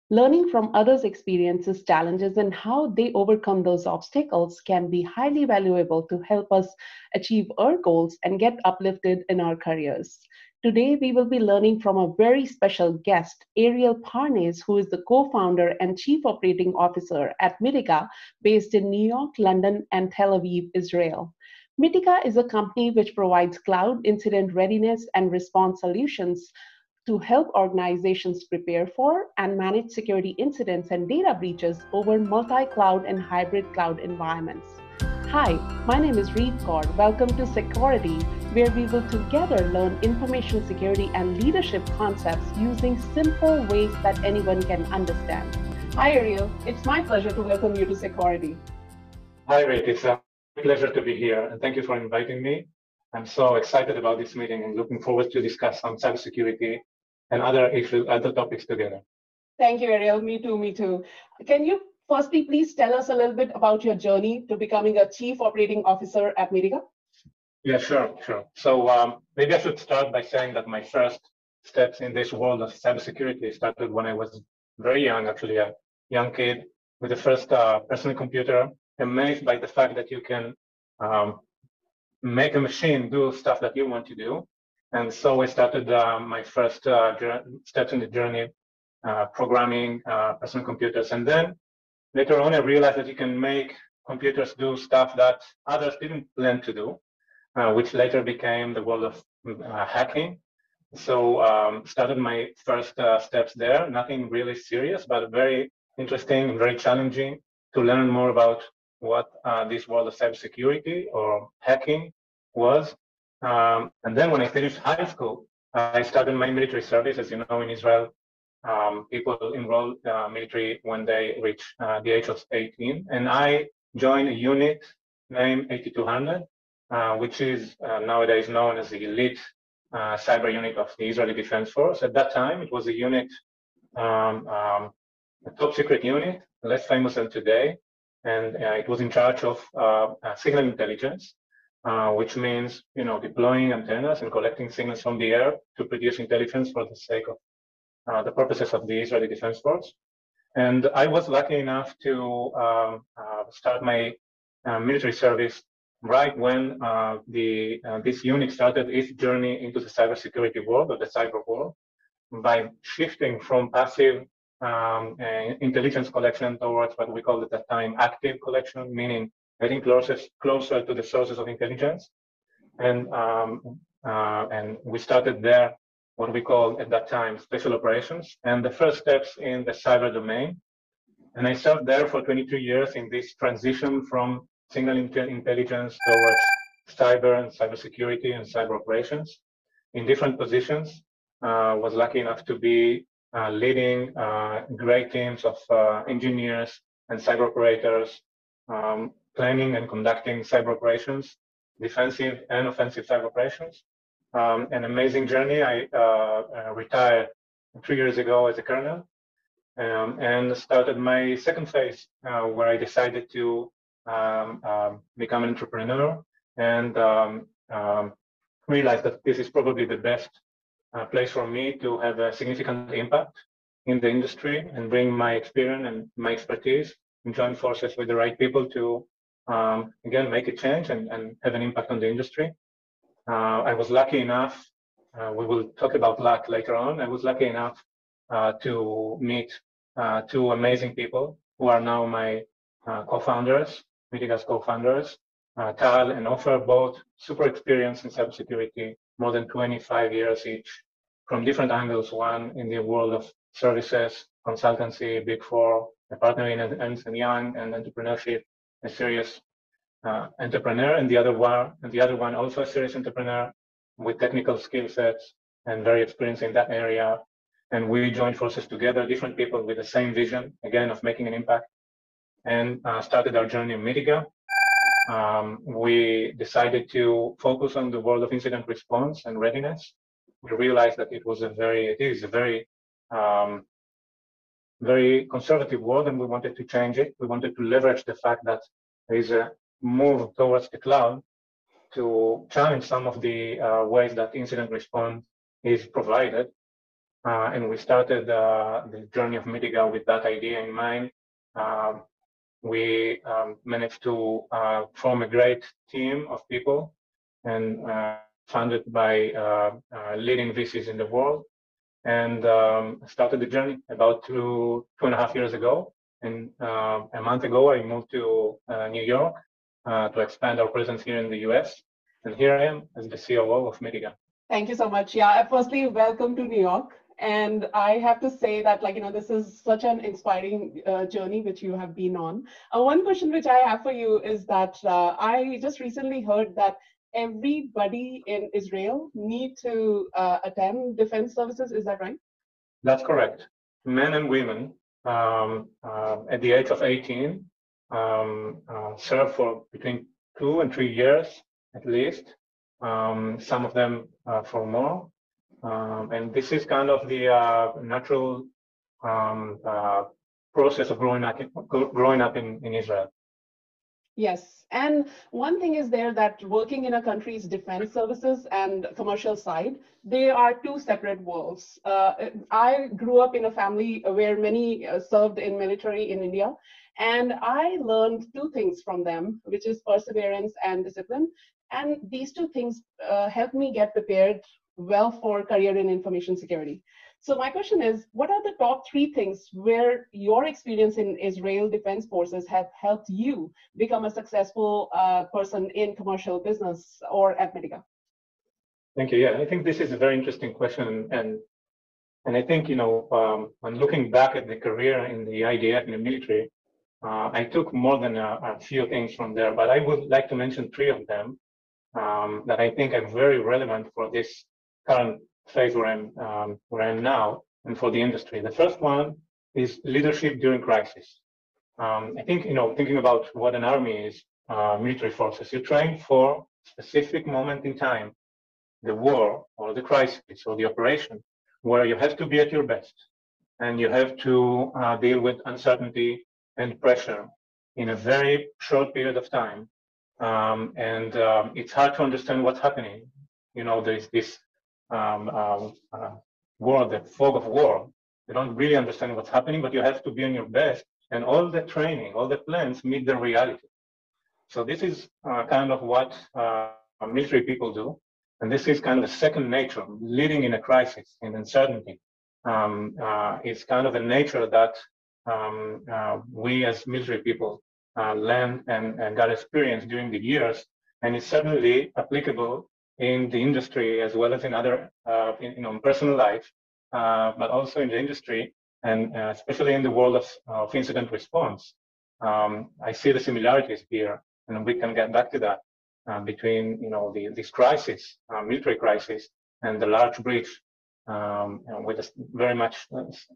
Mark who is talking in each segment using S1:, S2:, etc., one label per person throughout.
S1: Learning from others' experiences, challenges, and how they overcome those obstacles can be highly valuable to help us achieve our goals and get uplifted in our careers. Today, we will be learning from a very special guest, Ariel Parnes, who is the co founder and chief operating officer at Mitiga, based in New York, London, and Tel Aviv, Israel. Mitiga is a company which provides cloud incident readiness and response solutions to help organizations prepare for and manage security incidents and data breaches over multi-cloud and hybrid cloud environments. Hi, my name is Reed Kaur. Welcome to Sekaurity, where we will together learn information security and leadership concepts using simple ways that anyone can understand. Hi, Ariel. It's my pleasure to welcome you to Sekaurity.
S2: Hi, Reed. It's a pleasure to be here, and thank you for inviting me. I'm so excited about this meeting and looking forward to discuss some cybersecurity and other issues, other topics together.
S1: Thank you, Ariel. Me too, me too. Can you firstly please tell us a little bit about your journey to becoming a chief operating officer at Mitiga?
S2: Yeah, sure. So maybe I should start by saying that my first steps in this world of cybersecurity started when I was very young, actually a young kid with the first personal computer, amazed by the fact that you can make a machine do stuff that you want to do. And so I started my first steps in the journey, programming personal computers. And then later on, I realized that you can make computers do stuff that others didn't plan to do, which later became the world of hacking. So started my first steps there, nothing really serious, but very interesting, very challenging to learn more about what this world of cybersecurity or hacking was. And then when I finished high school, I started my military service. As you know, in Israel, people enroll military when they reach the age of 18. And I joined a unit named 8200, which is nowadays known as the elite cyber unit of the Israeli Defense Force. At that time, it was a unit, a top secret unit, less famous than today. And it was in charge of signal intelligence. Which means, deploying antennas and collecting signals from the air to produce intelligence for the sake of the purposes of the Israeli Defense Force. And I was lucky enough to start my military service right when this unit started its journey into the cybersecurity world or the cyber world by shifting from passive intelligence collection towards what we called at that time active collection, meaning getting closer to the sources of intelligence. And we started there what we called at that time special operations and the first steps in the cyber domain. And I served there for 22 years in this transition from signal intelligence towards cyber and cybersecurity and cyber operations in different positions. Was lucky enough to be leading great teams of engineers and cyber operators, planning and conducting cyber operations, defensive and offensive cyber operations. An amazing journey. I retired 3 years ago as a colonel and started my second phase where I decided to become an entrepreneur and realized that this is probably the best place for me to have a significant impact in the industry and bring my experience and my expertise and join forces with the right people to again, make a change and have an impact on the industry. I was lucky enough, we will talk about luck later on. I was lucky enough to meet two amazing people who are now my co-founders, Mitiga's co-founders, Tal and Ofer, both super experienced in cybersecurity, more than 25 years each, from different angles. One in the world of services, consultancy, Big Four, a partner in Ernst & Young, and entrepreneurship, a serious entrepreneur, and the other one also a serious entrepreneur with technical skill sets and very experienced in that area. And we joined forces together, different people with the same vision, again, of making an impact, and started our journey in Mitiga. We decided to focus on the world of incident response and readiness. We realized that it is a very conservative world, and we wanted to change it. We wanted to leverage the fact that there is a move towards the cloud to challenge some of the ways that incident response is provided. and we started the journey of Mitiga with that idea in mind. We managed to form a great team of people and funded by leading VCs in the world, and started the journey about 2.5 years ago. And a month ago, I moved to New York to expand our presence here in the US. And here I am as the COO of Mitiga.
S1: Thank you so much. Yeah, firstly, welcome to New York. And I have to say that, this is such an inspiring journey which you have been on. One question which I have for you is that I just recently heard that everybody in Israel need to attend defense services. Is that right?
S2: That's correct. Men and women at the age of 18 serve for between 2 and 3 years at least. Some of them for more. And this is kind of the natural process of growing up in Israel.
S1: Yes, and one thing is there that working in a country's defense services and commercial side, they are two separate worlds. I grew up in a family where many served in military in India, and I learned two things from them, which is perseverance and discipline. And these two things helped me get prepared well for career in information security. So my question is, what are the top 3 things where your experience in Israel Defense Forces have helped you become a successful person in commercial business or at Mitiga?
S2: Thank you. Yeah, I think this is a very interesting question. And I think, when looking back at the career in the IDF in the military, I took more than a few things from there, but I would like to mention 3 of them that I think are very relevant for this current phase where I'm now and for the industry. The first one is leadership during crisis. I think, thinking about what an army is, military forces, you train for a specific moment in time, the war or the crisis or the operation, where you have to be at your best and you have to deal with uncertainty and pressure in a very short period of time. And it's hard to understand what's happening. There's this war, the fog of war. You don't really understand what's happening, but you have to be on your best. And all the training, all the plans meet the reality. So this is kind of what military people do. And this is kind of a second nature, leading in a crisis, in uncertainty. It's kind of a nature that we as military people learned and got experience during the years. And it's certainly applicable in the industry as well as in other, personal life, but also in the industry and especially in the world of incident response. I see the similarities here, and we can get back to that between, this crisis, military crisis, and the large breach with very much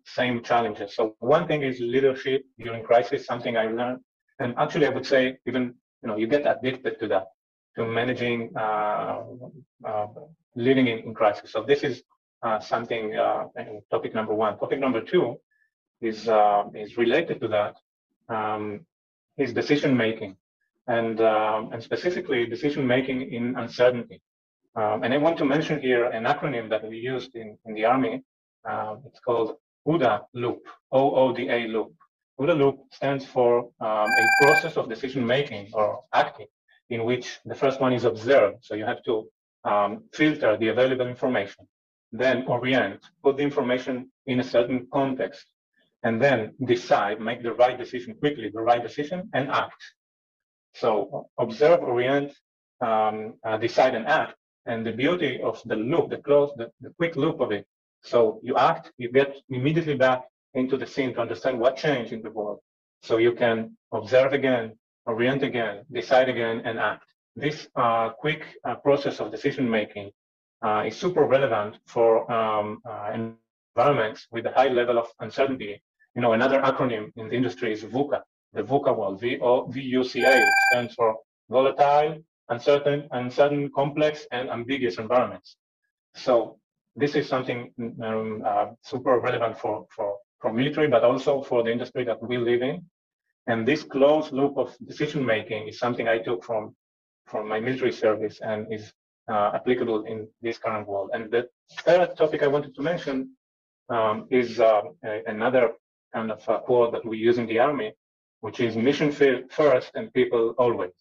S2: same challenges. So one thing is leadership during crisis, something I learned, and actually I would say even, you get addicted to that, to managing living in crisis. So this is something, topic number 1. Topic number 2 is related to that, is decision making, and specifically decision making in uncertainty. And I want to mention here an acronym that we used in the Army. It's called OODA loop, OODA loop. OODA loop stands for a process of decision making or acting, in which the first one is observe. So you have to filter the available information, then orient, put the information in a certain context, and then decide, make the right decision quickly, the right decision, and act. So observe, orient, decide, and act. And the beauty of the loop, the quick loop of it. So you act, you get immediately back into the scene to understand what changed in the world. So you can observe again, orient again, decide again, and act. This quick process of decision making is super relevant for environments with a high level of uncertainty. Another acronym in the industry is VUCA, the VUCA world, VUCA, stands for volatile, uncertain, complex, and ambiguous environments. So this is something super relevant for military, but also for the industry that we live in. And this closed loop of decision making is something I took from my military service and is applicable in this current world. And the third topic I wanted to mention is another kind of quote that we use in the Army, which is mission first and people always.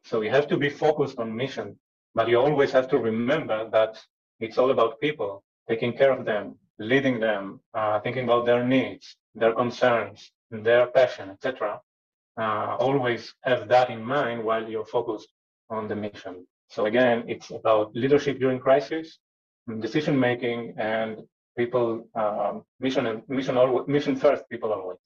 S2: So you have to be focused on mission, but you always have to remember that it's all about people, taking care of them, leading them, thinking about their needs, their concerns, their passion, etc. Always have that in mind while you're focused on the mission. So again, it's about leadership during crisis, decision making, and people, mission first, people always.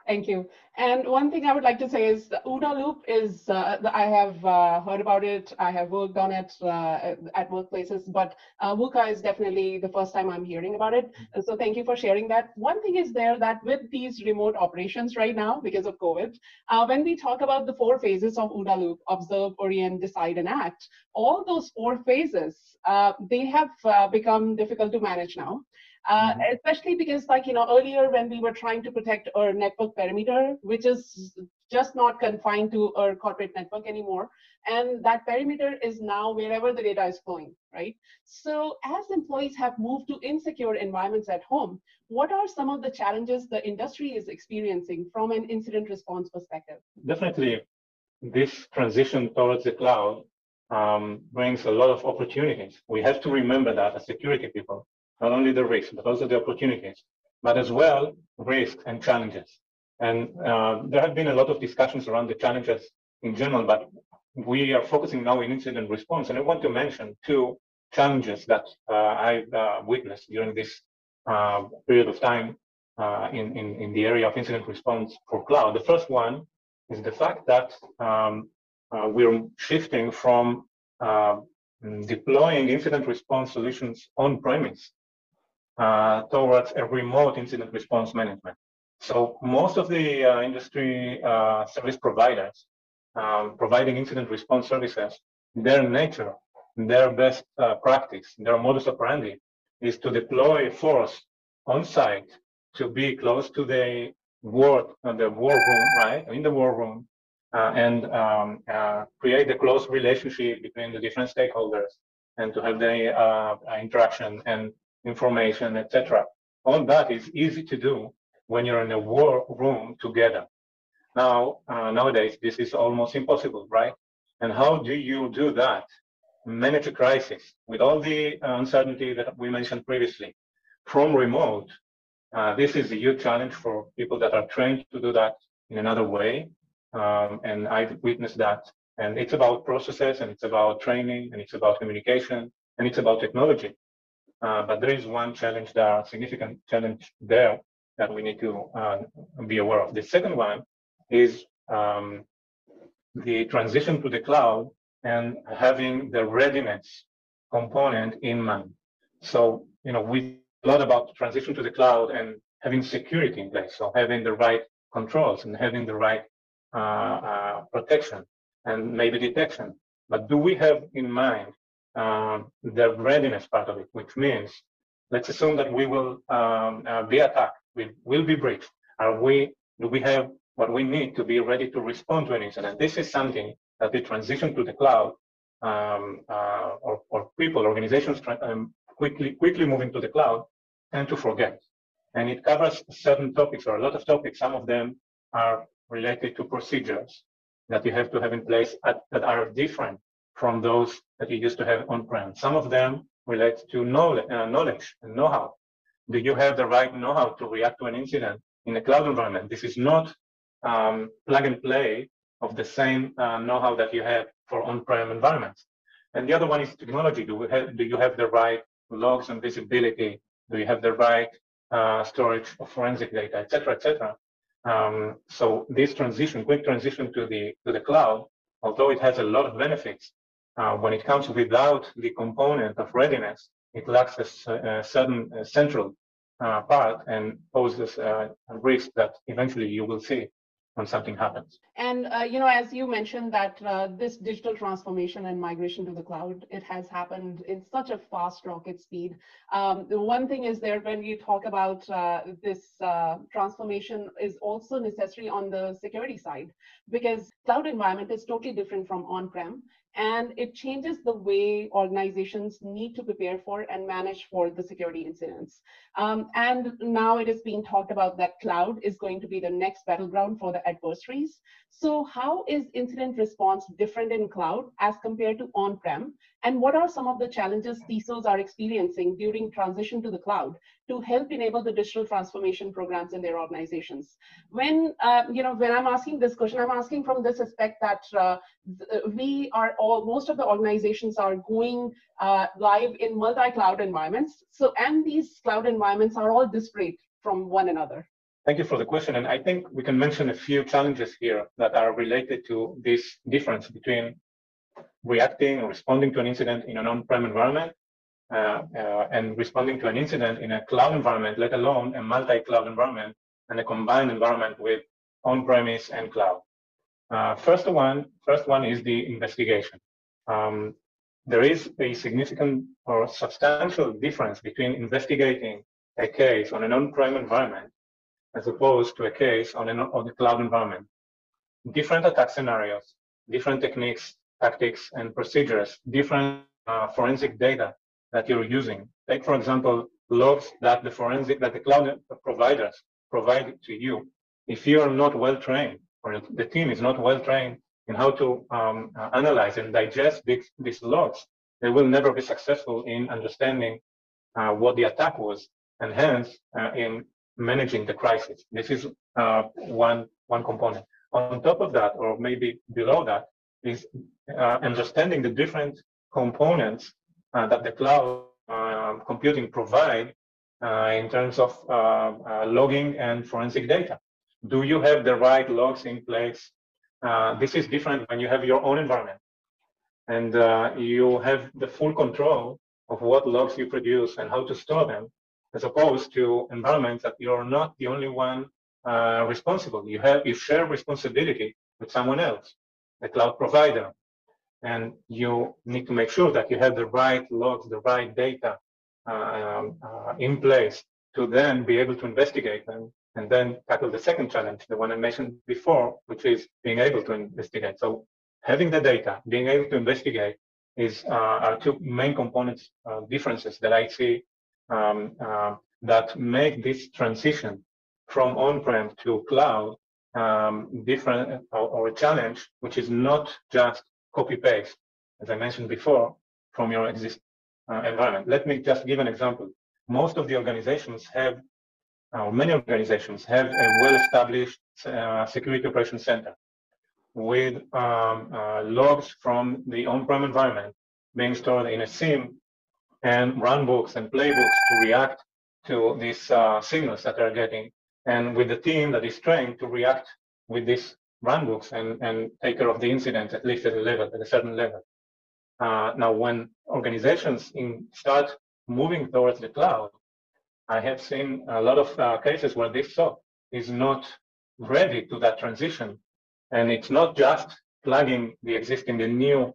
S1: Thank you. And one thing I would like to say is the OODA loop is, I have heard about it, I have worked on it at workplaces, but VUCA is definitely the first time I'm hearing about it. So thank you for sharing that. One thing is there that with these remote operations right now, because of COVID, when we talk about the 4 phases of OODA loop, observe, orient, decide, and act, all those 4 phases, they have become difficult to manage now. Especially because, like, earlier when we were trying to protect our network perimeter, which is just not confined to our corporate network anymore, and that perimeter is now wherever the data is flowing, right? So as employees have moved to insecure environments at home, what are some of the challenges the industry is experiencing from an incident response perspective?
S2: Definitely, this transition towards the cloud brings a lot of opportunities. We have to remember that as security people, not only the risks, but also the opportunities, but as well, risks and challenges. And there have been a lot of discussions around the challenges in general, but we are focusing now in incident response. And I want to mention 2 challenges that I've witnessed during this period of time in the area of incident response for cloud. The first one is the fact that we're shifting from deploying incident response solutions on-premise towards a remote incident response management. So most of the industry service providers providing incident response services, their nature, their best practice, their modus operandi is to deploy force on site to be close to the war room, right? In the war room, and create a close relationship between the different stakeholders and to have the interaction and information, etc. All that is easy to do when you're in a war room together. Now, nowadays, this is almost impossible, right? And how do you do that? Manage a crisis with all the uncertainty that we mentioned previously from remote. This is a huge challenge for people that are trained to do that in another way. And I've witnessed that. And it's about processes, and it's about training, and it's about communication, and it's about technology. But there is one challenge there, significant challenge there that we need to be aware of. The second one is the transition to the cloud and having the readiness component in mind. So, we a lot about transition to the cloud and having security in place. So having the right controls and having the right protection and maybe detection. But do we have in mind the readiness part of it, which means, let's assume that we will be attacked, we will be breached. Do we have what we need to be ready to respond to an incident? This is something that the transition to the cloud or people, organizations quickly moving to the cloud tend to forget. And it covers certain topics or a lot of topics. Some of them are related to procedures that you have to have in place that are different from those that you used to have on-prem. Some of them relate to knowledge and know-how. Do you have the right know-how to react to an incident in a cloud environment? This is not plug and play of the same know-how that you have for on-prem environments. And the other one is technology. Do you have the right logs and visibility? Do you have the right storage of forensic data, et cetera, et cetera? So this quick transition to the cloud, although it has a lot of benefits, when it comes without the component of readiness, it lacks a certain central part and poses a risk that eventually you will see when something happens.
S1: And as you mentioned that this digital transformation and migration to the cloud, it has happened in such a fast rocket speed. The one thing is there when you talk about this transformation is also necessary on the security side, because cloud environment is totally different from on-prem. and it changes the way organizations need to prepare for and manage for the security incidents. And now it is being talked about that cloud is going to be the next battleground for the adversaries. So how is incident response different in cloud as compared to on-prem? And what are some of the challenges CISOs are experiencing during transition to the cloud to help enable the digital transformation programs in their organizations? When when I'm asking this question, I'm asking from this aspect that most of the organizations are going live in multi-cloud environments. So, and these cloud environments are all disparate from one another.
S2: Thank you for the question. And I think we can mention a few challenges here that are related to this difference between reacting or responding to an incident in an on-prem environment and responding to an incident in a cloud environment, let alone a multi-cloud environment and a combined environment with on-premise and cloud. First one is the investigation. There is a significant or substantial difference between investigating a case on an on-prem environment as opposed to a case on the cloud environment. Different attack scenarios, different techniques, tactics, and procedures, different forensic data that you're using. Take, for example, logs that the cloud providers provide to you. If you are not well trained, or the team is not well trained in how to analyze and digest these logs, they will never be successful in understanding what the attack was, and hence in managing the crisis. This is one component. On top of that, or maybe below that, is understanding the different components that the cloud computing provide in terms of logging and forensic data. Do you have the right logs in place? This is different when you have your own environment and you have the full control of what logs you produce and how to store them, as opposed to environments that you're not the only one responsible. You share responsibility with someone else, the cloud provider, and you need to make sure that you have the right logs, the right data in place to then be able to investigate them and then tackle the second challenge, the one I mentioned before, which is being able to investigate. So having the data, being able to investigate are two main components, differences that I see that make this transition from on-prem to cloud different or a challenge, which is not just copy-paste, as I mentioned before, from your existing environment. Let me just give an example. Most of the organizations have, or many organizations have, a well-established security operations center with logs from the on-prem environment being stored in a SIEM and runbooks and playbooks to react to these signals that they're getting, and with the team that is trained to react with these runbooks and take care of the incident, at least at a certain level. Now, when organizations start moving towards the cloud, I have seen a lot of cases where this SOC is not ready to that transition. And it's not just plugging the new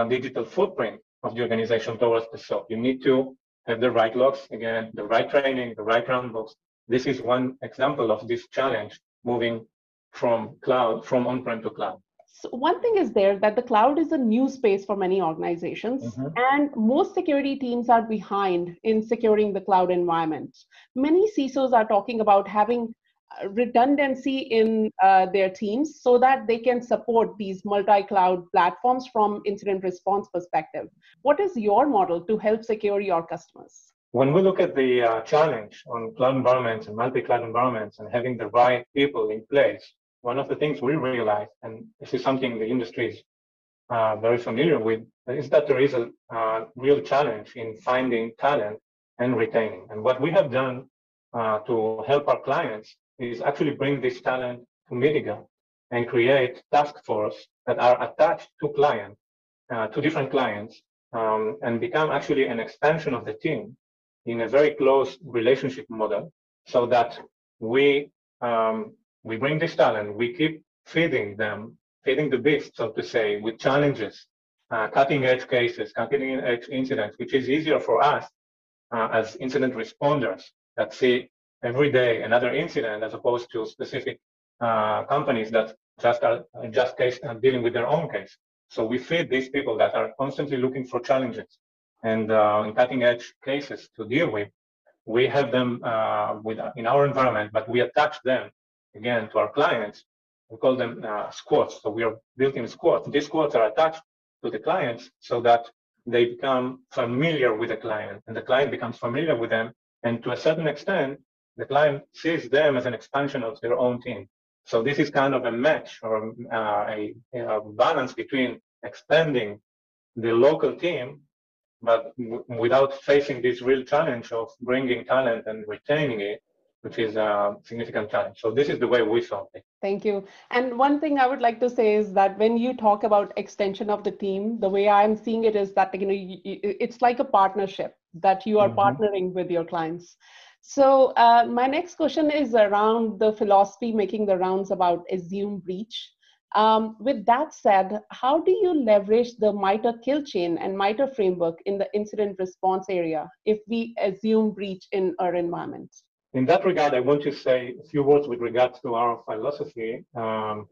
S2: digital footprint of the organization towards the SOC. You need to have the right logs, again, the right training, the right runbooks. This is one example of this challenge moving from on-prem to cloud.
S1: So one thing is there that the cloud is a new space for many organizations, and most security teams are behind in securing the cloud environment. Many CISOs are talking about having redundancy in their teams so that they can support these multi-cloud platforms from incident response perspective. What is your model to help secure your customers?
S2: When we look at the challenge on cloud environments and multi-cloud environments and having the right people in place, one of the things we realize, and this is something the industry is very familiar with, is that there is a real challenge in finding talent and retaining. And what we have done to help our clients is actually bring this talent to Mitiga and create task force that are attached to different clients, and become actually an expansion of the team in a very close relationship model, so that we bring this talent, we keep feeding the beast, so to say, with challenges, cutting edge cases, cutting edge incidents, which is easier for us as incident responders that see every day another incident, as opposed to specific companies that just are dealing with their own case. So we feed these people that are constantly looking for challenges and cutting edge cases to deal with. We have them in our environment, but we attach them again to our clients. We call them squads. So we are built-in squads. These squads are attached to the clients so that they become familiar with the client, and the client becomes familiar with them. And to a certain extent, the client sees them as an expansion of their own team. So this is kind of a match or a balance between expanding the local team, but without facing this real challenge of bringing talent and retaining it, which is a significant challenge. So this is the way we solve it.
S1: Thank you. And one thing I would like to say is that when you talk about extension of the team, the way I'm seeing it is that it's like a partnership that you are partnering with your clients. So my next question is around the philosophy making the rounds about assume breach. With that said, how do you leverage the MITRE kill chain and MITRE framework in the incident response area if we assume breach in our environment?
S2: In that regard, I want to say a few words with regards to our philosophy of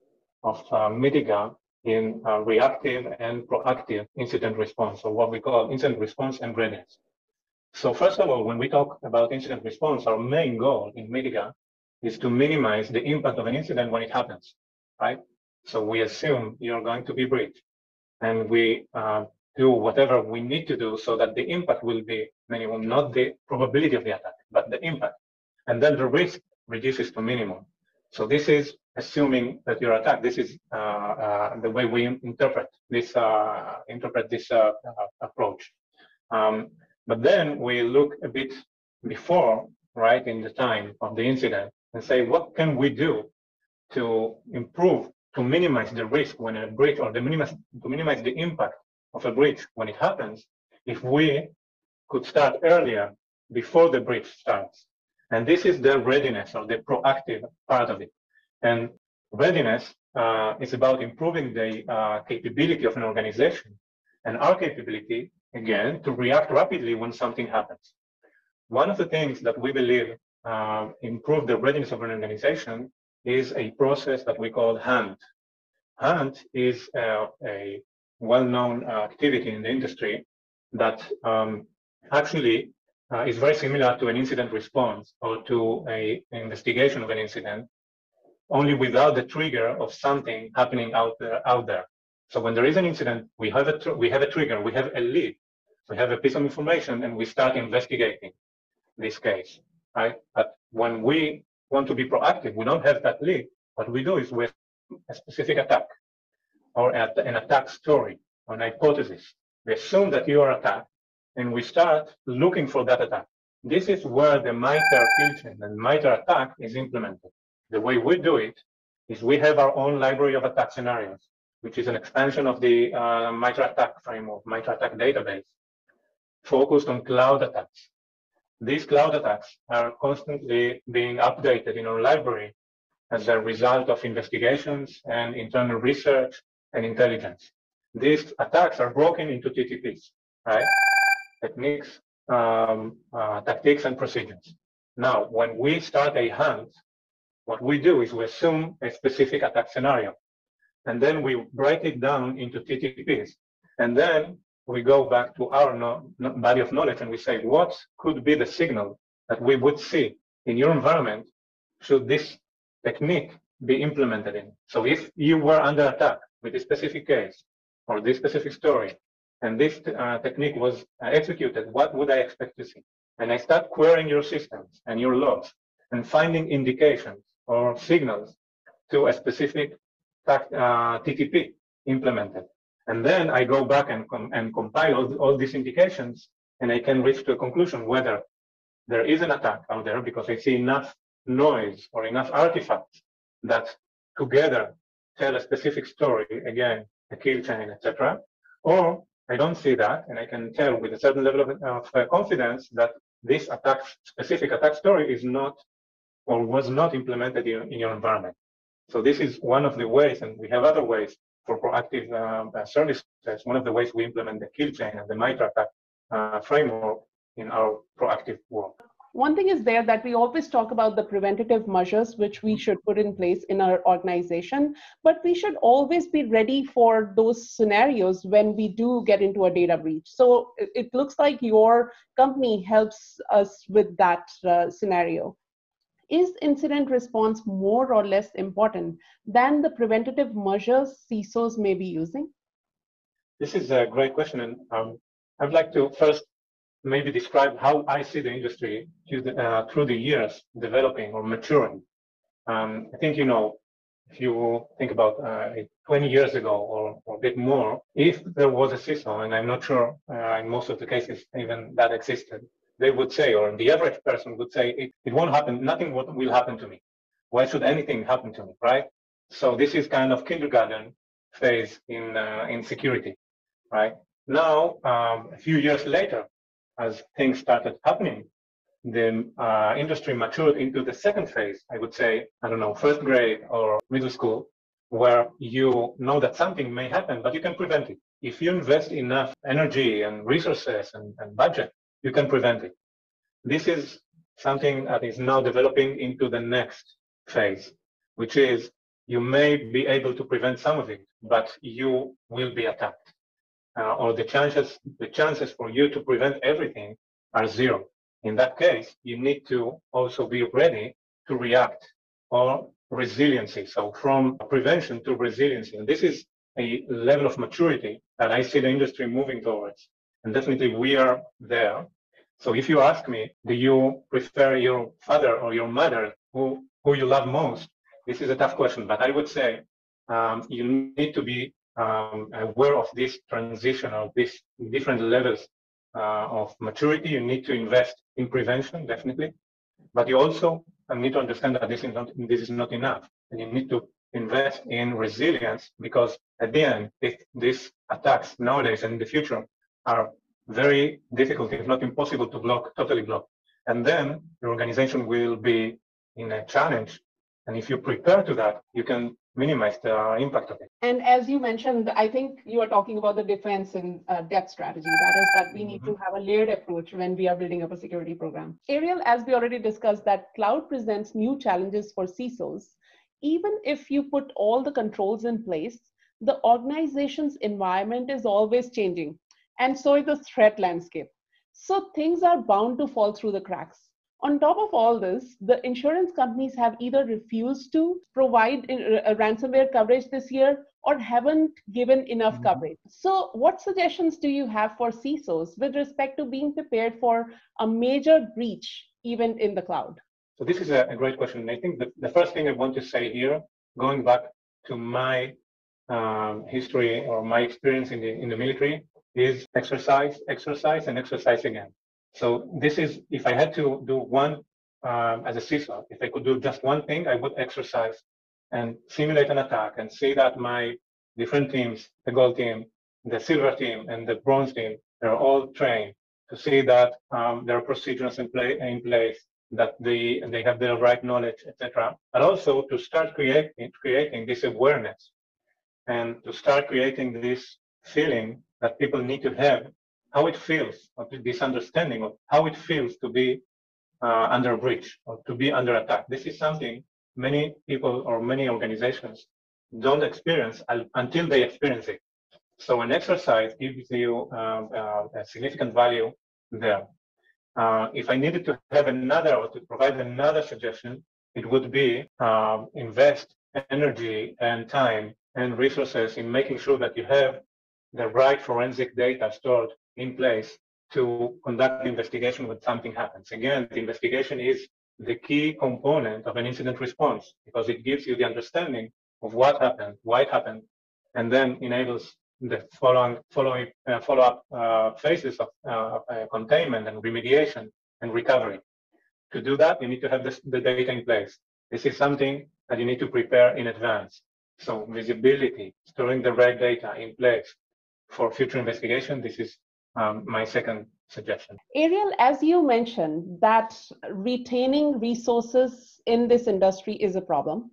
S2: Mitiga in reactive and proactive incident response, or what we call incident response and readiness. So first of all, when we talk about incident response, our main goal in Mitiga is to minimize the impact of an incident when it happens, right? So we assume you're going to be breached, and we do whatever we need to do so that the impact will be minimum, not the probability of the attack, but the impact. And then the risk reduces to minimum. So this is assuming that you're attacked. This is the way we interpret this approach. But then we look a bit before, right, in the time of the incident, and say, what can we do to improve, to minimize the risk when a breach, or to minimize the impact of a breach when it happens, if we could start earlier, before the breach starts. And this is the readiness, or the proactive part of it. And readiness is about improving the capability of an organization, and our capability, again, to react rapidly when something happens. One of the things that we believe improve the readiness of an organization is a process that we call HANT. HANT is a well-known activity in the industry that actually is very similar to an incident response or to an investigation of an incident, only without the trigger of something happening out there. So when there is an incident, we have a trigger, we have a lead, we have a piece of information, and we start investigating this case, right? But when we want to be proactive, we don't have that lead. What we do is with a specific attack, or an attack story, or an hypothesis. We assume that you are attacked, and we start looking for that attack. This is where the MITRE kill chain and MITRE attack is implemented. The way we do it is we have our own library of attack scenarios, which is an expansion of the MITRE attack framework, MITRE attack database, focused on cloud attacks. These cloud attacks are constantly being updated in our library as a result of investigations and internal research and intelligence. These attacks are broken into TTPs, right? Techniques, tactics, and procedures. Now, when we start a hunt, what we do is we assume a specific attack scenario, and then we break it down into TTPs, and then we go back to our body of knowledge, and we say, what could be the signal that we would see in your environment should this technique be implemented in? So if you were under attack with this specific case or this specific story, and this technique was executed, what would I expect to see? And I start querying your systems and your logs and finding indications or signals to a specific TTP implemented. And then I go back and compile all these indications, and I can reach to a conclusion whether there is an attack out there because I see enough noise or enough artifacts that together tell a specific story, again, a kill chain, etc. Or I don't see that, and I can tell with a certain level of confidence that this specific attack story is not or was not implemented in your environment. So this is one of the ways, and we have other ways for proactive services. One of the ways we implement the kill chain and the MITRE attack framework in our proactive work.
S1: One thing is there that we always talk about the preventative measures which we should put in place in our organization, but we should always be ready for those scenarios when we do get into a data breach. So it looks like your company helps us with that scenario. Is incident response more or less important than the preventative measures CISOs may be using?
S2: This is a great question, and I'd like to first maybe describe how I see the industry through the years developing or maturing. I think, if you think about 20 years ago or a bit more, if there was a CISO, and I'm not sure in most of the cases even that existed, they would say, or the average person would say, it won't happen, nothing will happen to me. Why should anything happen to me, right? So this is kind of kindergarten phase in security, right? Now, a few years later, as things started happening, the industry matured into the second phase, I would say, I don't know, first grade or middle school, where you know that something may happen, but you can prevent it. If you invest enough energy and resources and budget, you can prevent it. This is something that is now developing into the next phase, which is you may be able to prevent some of it, but you will be attacked. Or the chances for you to prevent everything are zero. In that case, you need to also be ready to react, or resiliency. So from prevention to resiliency. And this is a level of maturity that I see the industry moving towards. And definitely we are there. So if you ask me, do you prefer your father or your mother, who you love most? This is a tough question, but I would say you need to be aware of this transition, of these different levels of maturity. You need to invest in prevention, definitely, but you also need to understand that this is not enough, and you need to invest in resilience, because at the end, these attacks nowadays and in the future are very difficult, if not impossible, to totally block. And then your organization will be in a challenge. And if you prepare to that, you can minimize the impact of it.
S1: And as you mentioned, I think you are talking about the defense in depth strategy. That is that we need to have a layered approach when we are building up a security program. Ariel, as we already discussed, that cloud presents new challenges for CISOs. Even if you put all the controls in place, the organization's environment is always changing, and so is the threat landscape. So things are bound to fall through the cracks. On top of all this, the insurance companies have either refused to provide a ransomware coverage this year or haven't given enough coverage. So what suggestions do you have for CISOs with respect to being prepared for a major breach, even in the cloud?
S2: So this is a great question. I think the first thing I want to say here, going back to my history or my experience in the military, is exercise, and exercise again. So this is, if I had to do one as a CISO, if I could do just one thing, I would exercise and simulate an attack and see that my different teams, the gold team, the silver team, and the bronze team, they're all trained to see that there are procedures in place, that they have the right knowledge, etc. But also to start creating this awareness, and to start creating this feeling that people need to have, how it feels, or this understanding of how it feels to be under a breach or to be under attack. This is something many people or many organizations don't experience until they experience it. So an exercise gives you a significant value there. If I needed to have another, or to provide another suggestion, it would be invest energy and time and resources in making sure that you have the right forensic data stored in place to conduct the investigation when something happens. Again, the investigation is the key component of an incident response, because it gives you the understanding of what happened, why it happened, and then enables the follow-up phases of containment and remediation and recovery. To do that, you need to have the data in place. This is something that you need to prepare in advance. So visibility, storing the right data in place for future investigation, this is my second suggestion.
S1: Ariel, as you mentioned, that retaining resources in this industry is a problem.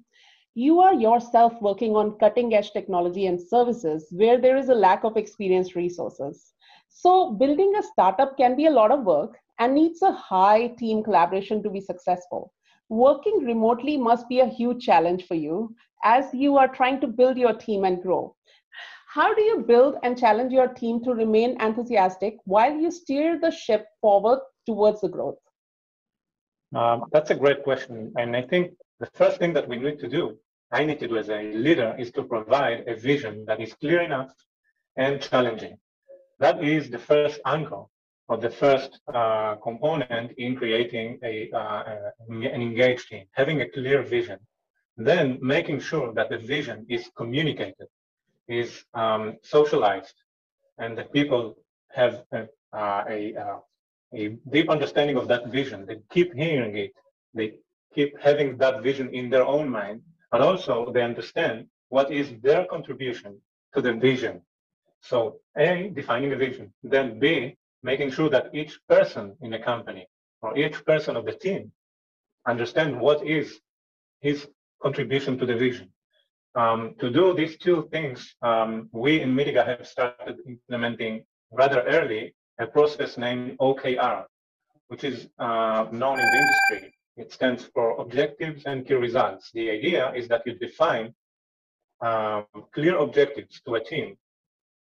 S1: You are yourself working on cutting edge technology and services where there is a lack of experienced resources. So building a startup can be a lot of work, and needs a high team collaboration to be successful. Working remotely must be a huge challenge for you as you are trying to build your team and grow. How do you build and challenge your team to remain enthusiastic while you steer the ship forward towards the growth?
S2: That's a great question. And I think the first thing that we need to do, I need to do as a leader, is to provide a vision that is clear enough and challenging. That is the first anchor or the first component in creating an engaged team, having a clear vision. Then making sure that the vision is communicated, is socialized, and that people have a deep understanding of that vision. They keep hearing it. They keep having that vision in their own mind, but also they understand what is their contribution to the vision. So A, defining a vision. Then B, making sure that each person in the company or each person of the team understand what is his contribution to the vision. To do these two things, we in Mitiga have started implementing rather early a process named OKR, which is known in the industry. It stands for objectives and key results. The idea is that you define clear objectives to a team,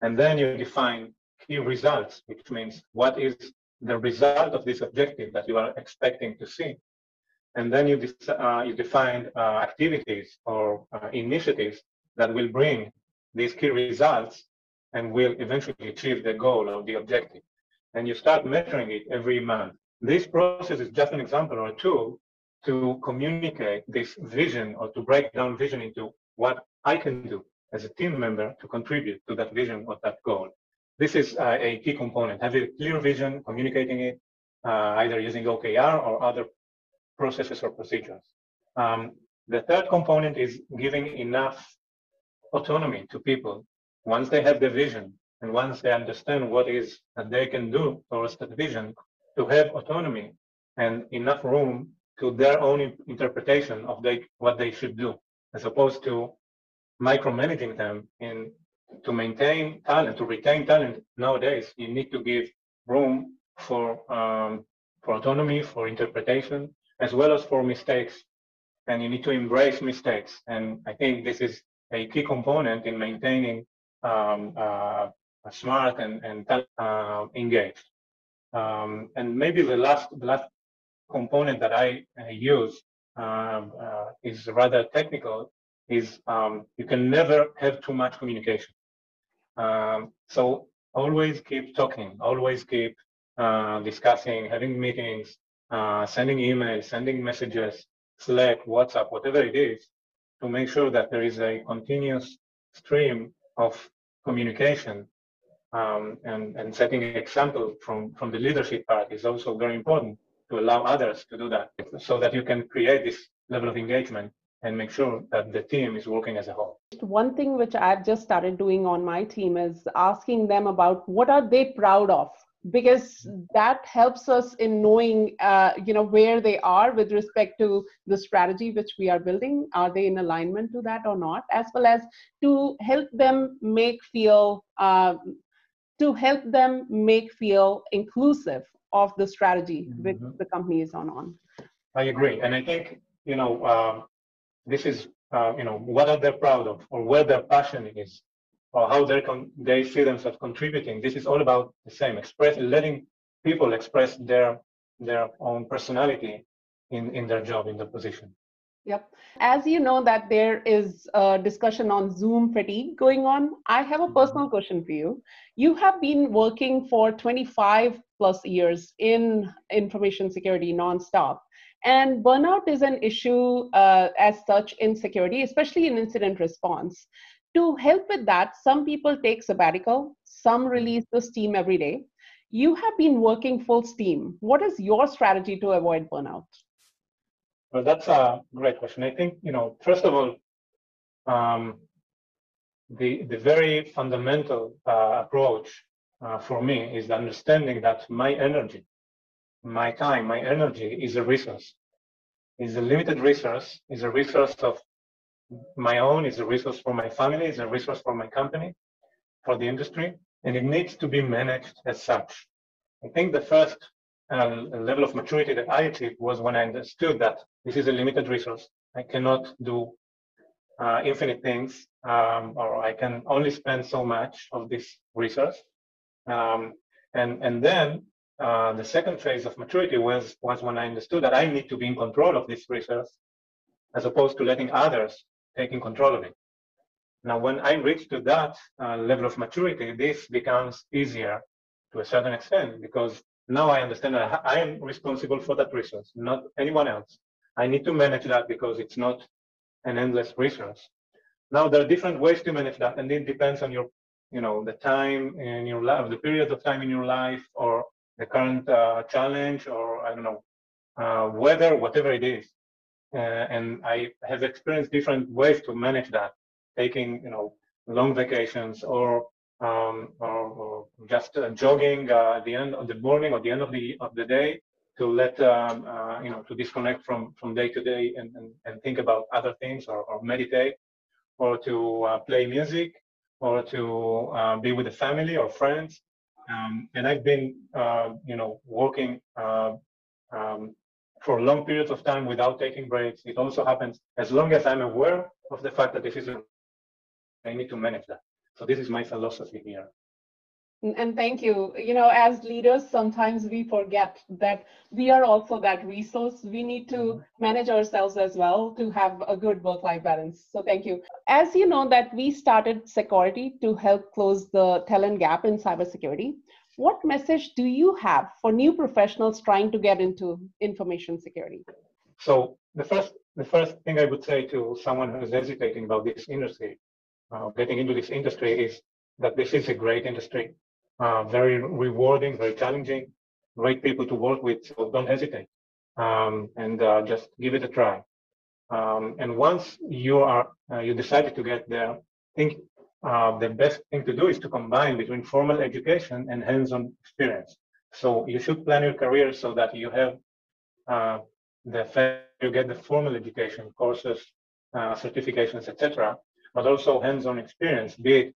S2: and then you define key results, which means what is the result of this objective that you are expecting to see. And then you define activities or initiatives that will bring these key results and will eventually achieve the goal or the objective. And you start measuring it every month. This process is just an example or a tool to communicate this vision or to break down vision into what I can do as a team member to contribute to that vision or that goal. This is a key component. Having a clear vision, communicating it, either using OKR or other processes or procedures. The third component is giving enough autonomy to people. Once they have the vision and once they understand what is that they can do towards that vision, to have autonomy and enough room to their own interpretation of what they should do, as opposed to micromanaging them. In to maintain talent, to retain talent nowadays, you need to give room for autonomy, for interpretation, as well as for mistakes. And you need to embrace mistakes. And I think this is a key component in maintaining a smart and engaged. And maybe the last component that I use is rather technical, is you can never have too much communication. So always keep talking, always keep discussing, having meetings, sending emails, sending messages, Slack, WhatsApp, whatever it is, to make sure that there is a continuous stream of communication. And setting an example from the leadership part is also very important, to allow others to do that, so that you can create this level of engagement and make sure that the team is working as a whole.
S1: One thing which I've just started doing on my team is asking them about what are they proud of, because that helps us in knowing where they are with respect to the strategy which we are building. Are they in alignment to that or not, as well as to help them make feel inclusive of the strategy which the company is on.
S2: I agree, and I think this is what are they proud of, or where their passion is, or how they see themselves contributing. This is all about the same, letting people express their own personality in their job, in their position.
S1: Yep. As you know that there is a discussion on Zoom fatigue going on, I have a personal question for you. You have been working for 25 plus years in information security nonstop. And burnout is an issue as such in security, especially in incident response. To help with that, some people take sabbatical, some release the steam every day. You have been working full steam. What is your strategy to avoid burnout?
S2: Well, that's a great question. I think, first of all, the very fundamental approach for me is the understanding that my energy, my time, my energy is a resource, is a limited resource, is a resource of my own, is a resource for my family, is a resource for my company, for the industry, and it needs to be managed as such. I think the first level of maturity that I achieved was when I understood that this is a limited resource. I cannot do infinite things, or I can only spend so much of this resource. And then the second phase of maturity was when I understood that I need to be in control of this resource, as opposed to letting others taking control of it. Now, when I reach to that level of maturity, this becomes easier to a certain extent, because now I understand that I am responsible for that resource, not anyone else. I need to manage that because it's not an endless resource. Now, there are different ways to manage that, and it depends on your, the time in your life, the period of time in your life, or the current challenge, or I don't know, weather, whatever it is. And I have experienced different ways to manage that, taking long vacations, or just jogging at the end of the morning or the end of the day, to let to disconnect from day to day, and think about other things, or meditate, or to play music, or to be with the family or friends. And I've been working for long periods of time without taking breaks. It also happens as long as I'm aware of the fact that this is I need to manage that. So this is my philosophy here.
S1: And thank you. As leaders, sometimes we forget that we are also that resource. We need to manage ourselves as well to have a good work-life balance. So thank you. As you know that we started Sekaurity to help close the talent gap in cybersecurity. What message do you have for new professionals trying to get into information security?
S2: So the first thing I would say to someone who's hesitating about this industry, getting into this industry, is that this is a great industry, very rewarding, very challenging, great people to work with. So don't hesitate, and just give it a try. And once you decided to get there, I think the best thing to do is to combine between formal education and hands-on experience. So you should plan your career so that you have you get the formal education, courses, certifications, etc., but also hands-on experience, be it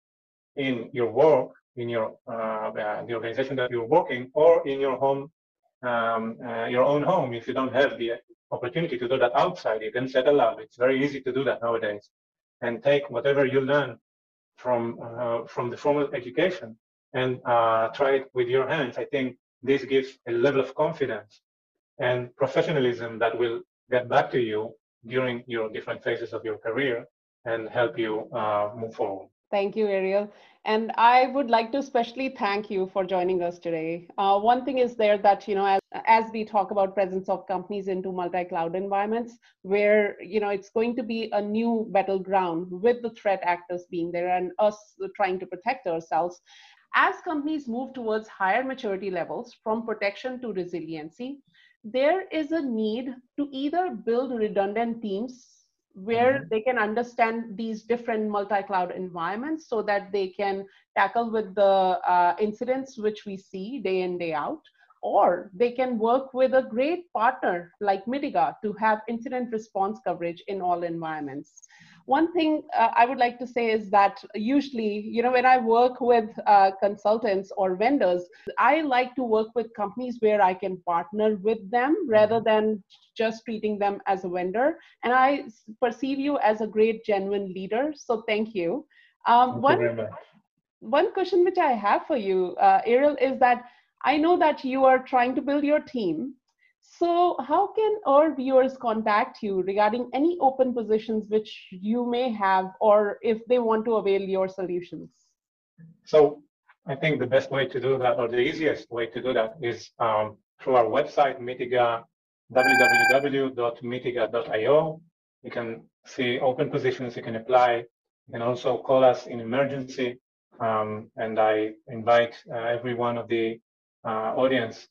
S2: in your work, in the organization that you're working, or in your home, your own home. If you don't have the opportunity to do that outside, you can set a lab. It's very easy to do that nowadays, and take whatever you learn from the formal education and try it with your hands. I think this gives a level of confidence and professionalism that will get back to you during your different phases of your career and help you move forward.
S1: Thank you, Ariel. And I would like to especially thank you for joining us today. One thing is there that, as we talk about presence of companies into multi-cloud environments, where, it's going to be a new battleground with the threat actors being there and us trying to protect ourselves. As companies move towards higher maturity levels, from protection to resiliency, there is a need to either build redundant teams where they can understand these different multi-cloud environments so that they can tackle with the incidents which we see day in, day out, or they can work with a great partner like Mitiga to have incident response coverage in all environments. One thing I would like to say is that usually, when I work with consultants or vendors, I like to work with companies where I can partner with them rather than just treating them as a vendor. And I perceive you as a great, genuine leader. So thank you.
S2: Thank you very much.
S1: One question which I have for you, Ariel, is that I know that you are trying to build your team. So how can our viewers contact you regarding any open positions which you may have, or if they want to avail your solutions?
S2: So I think the best way to do that, or the easiest way to do that, is through our website, Mitiga, www.mitiga.io. You can see open positions, you can apply. You can also call us in emergency. And I invite every one of the audience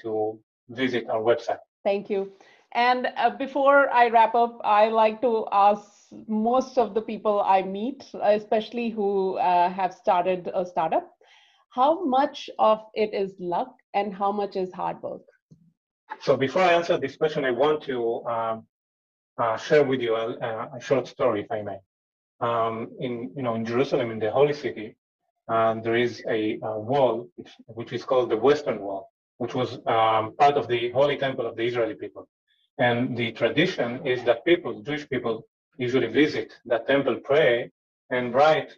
S2: to visit our website.
S1: Thank you. And before I wrap up, I like to ask most of the people I meet, especially who have started a startup, how much of it is luck and how much is hard work?
S2: So before I answer this question, I want to share with you a short story, if I may. In Jerusalem, in the Holy City, there is a wall which is called the Western Wall. which was part of the holy temple of the Israeli people. And the tradition is that people, Jewish people, usually visit that temple, pray, and write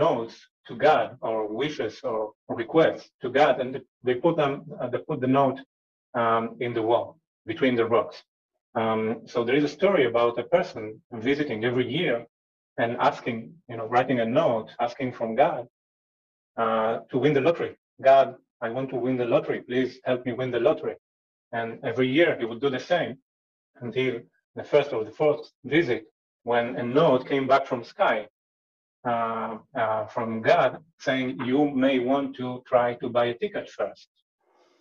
S2: notes to God, or wishes or requests to God, and they put the note in the wall between the rocks. So there is a story about a person visiting every year and asking, writing a note, asking from God to win the lottery. God, I want to win the lottery. Please help me win the lottery. And every year he would do the same until the first or the fourth visit, when a note came back from sky, from God, saying, you may want to try to buy a ticket first,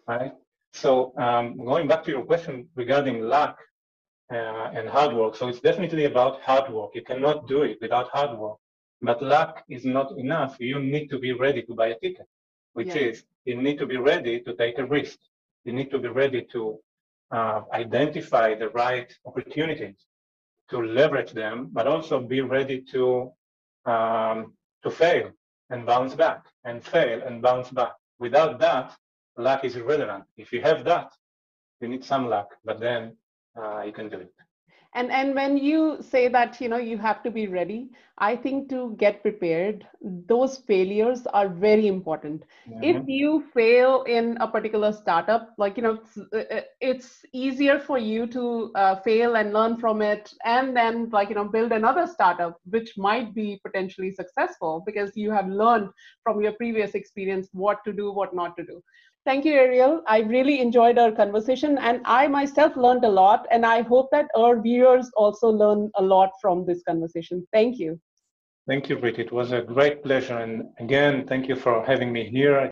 S2: right? So going back to your question regarding luck and hard work, so it's definitely about hard work. You cannot do it without hard work, but luck is not enough. You need to be ready to buy a ticket, which is you need to be ready to take a risk. You need to be ready to identify the right opportunities, to leverage them, but also be ready to fail and bounce back, and fail and bounce back. Without that, luck is irrelevant. If you have that, you need some luck, but then you can do it.
S1: And when you say that, you have to be ready, I think to get prepared, those failures are very important. If you fail in a particular startup, like, it's easier for you to fail and learn from it, and then, like, build another startup, which might be potentially successful because you have learned from your previous experience what to do, what not to do. Thank you, Ariel. I really enjoyed our conversation, and I myself learned a lot, and I hope that our viewers also learn a lot from this conversation. Thank you.
S2: Thank you, Brit. It was a great pleasure. And again, thank you for having me here.